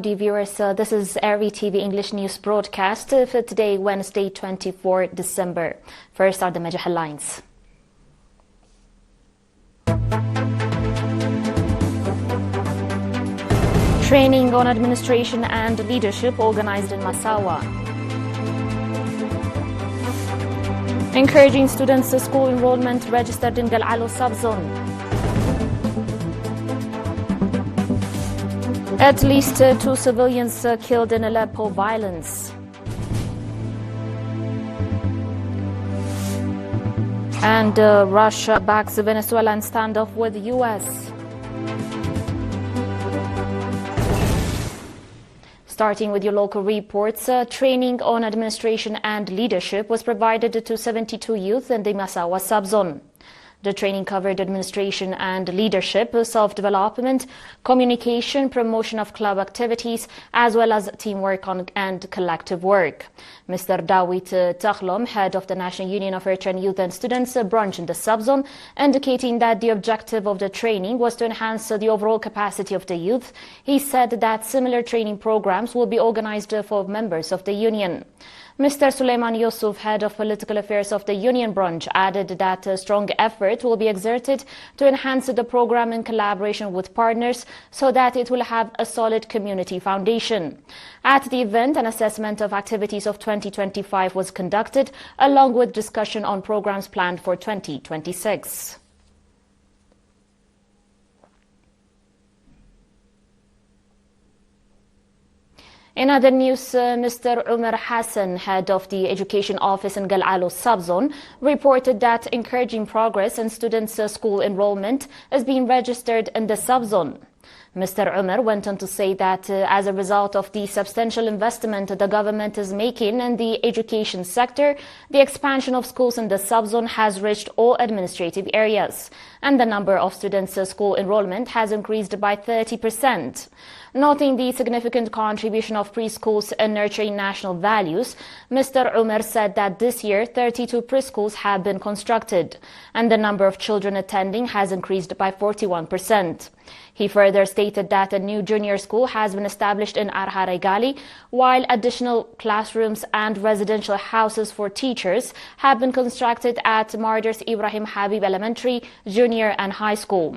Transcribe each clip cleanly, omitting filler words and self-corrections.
dear viewers. This is ERi-TV English News broadcast for today, Wednesday, 24 December. First are the major headlines. Training on administration and leadership organized in Masawa. Encouraging students to school enrollment registered in Galo subzone. At least 2 civilians killed in Aleppo violence. And Russia backs Venezuela in standoff with the U.S. Starting with your local reports, training on administration and leadership was provided to 72 youth in the Masawa subzone. The training covered administration and leadership, self-development, communication, promotion of club activities, as well as teamwork and collective work. Mr. Dawit Takhlom, head of the National Union of Eritrean Youth and Students branch in the subzone, indicating that the objective of the training was to enhance the overall capacity of the youth. He said that similar training programs will be organized for members of the union. Mr. Suleiman Yusuf, head of political affairs of the union branch, added that a strong effort will be exerted to enhance the program in collaboration with partners so that it will have a solid community foundation. At the event, an assessment of activities of 2025 was conducted, along with discussion on programs planned for 2026. In other news, Mr. Umar Hassan, head of the Education Office in Galo subzone, reported that encouraging progress in students' school enrollment is being registered in the subzone. Mr. Umar went on to say that as a result of the substantial investment the government is making in the education sector, the expansion of schools in the subzone has reached all administrative areas, and the number of students' school enrollment has increased by 30%. Noting the significant contribution of preschools in nurturing national values, Mr. Umar said that this year 32 preschools have been constructed, and the number of children attending has increased by 41%. He further stated that a new junior school has been established in Arharegali, while additional classrooms and residential houses for teachers have been constructed at Marders Ibrahim Habib Elementary, Junior and High School.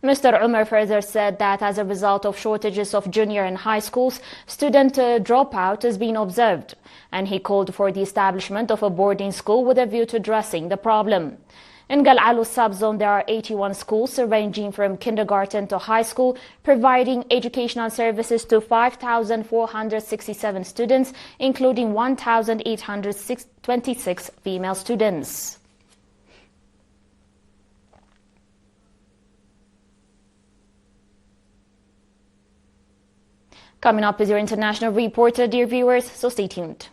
Mr. Umar further said that as a result of shortages of junior and high schools, student dropout is being observed, and he called for the establishment of a boarding school with a view to addressing the problem. In Galo subzone, there are 81 schools ranging from kindergarten to high school, providing educational services to 5,467 students, including 1,826 female students. Coming up is your international report, dear viewers, so stay tuned.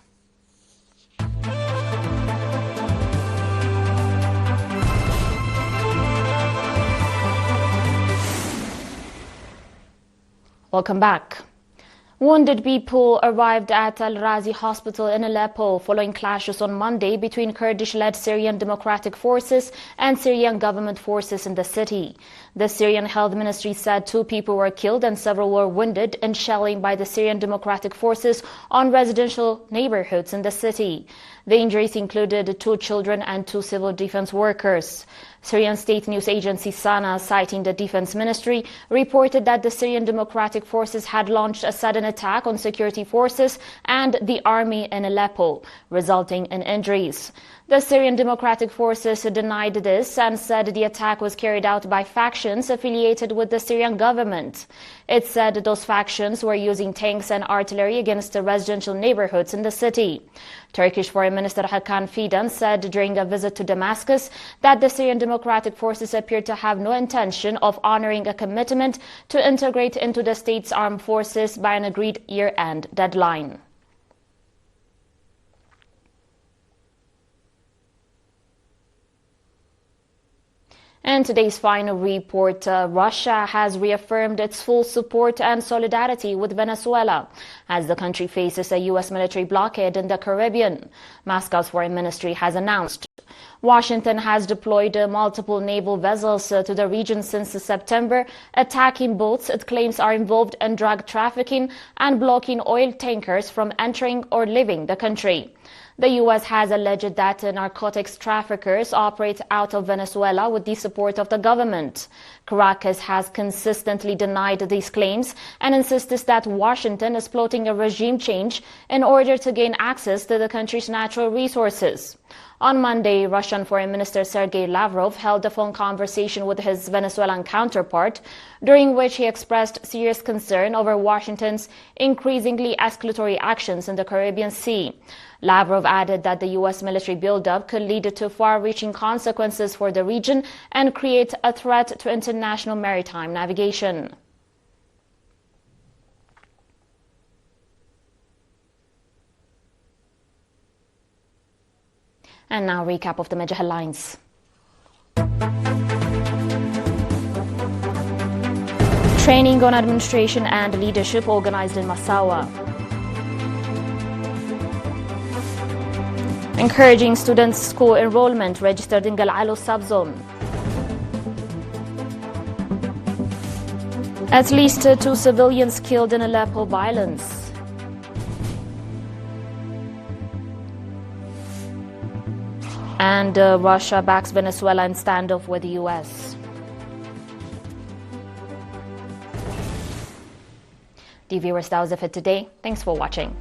Welcome back. Wounded people arrived at Al-Razi Hospital in Aleppo following clashes on Monday between Kurdish-led Syrian Democratic Forces and Syrian government forces in the city. The Syrian Health Ministry said 2 people were killed and several were wounded in shelling by the Syrian Democratic Forces on residential neighborhoods in the city. The injuries included 2 children and 2 civil defense workers. Syrian state news agency Sana, citing the defense ministry, reported that the Syrian Democratic Forces had launched a sudden attack on security forces and the army in Aleppo, resulting in injuries. The Syrian Democratic Forces denied this and said the attack was carried out by factions affiliated with the Syrian government. It said those factions were using tanks and artillery against the residential neighborhoods in the city. Turkish Foreign Minister Hakan Fidan said during a visit to Damascus that the Syrian Democratic Forces appeared to have no intention of honoring a commitment to integrate into the state's armed forces by an agreed year-end deadline. In today's final report, Russia has reaffirmed its full support and solidarity with Venezuela as the country faces a U.S. military blockade in the Caribbean, Moscow's foreign ministry has announced. Washington has deployed multiple naval vessels to the region since September, attacking boats it claims are involved in drug trafficking and blocking oil tankers from entering or leaving the country. The U.S. has alleged that narcotics traffickers operate out of Venezuela with the support of the government. Caracas has consistently denied these claims and insists that Washington is plotting a regime change in order to gain access to the country's natural resources. On Monday, Russian Foreign Minister Sergei Lavrov held a phone conversation with his Venezuelan counterpart, during which he expressed serious concern over Washington's increasingly escalatory actions in the Caribbean Sea. Lavrov added that the U.S. military buildup could lead to far-reaching consequences for the region and create a threat to international maritime navigation. And now, recap of the major headlines. Training on administration and leadership organized in Masawa. Encouraging students' school enrollment registered in Galo subzone. At least 2 civilians killed in Aleppo violence. And Russia backs Venezuela in standoff with the U.S. Dear viewers, that was it for today. Thanks for watching.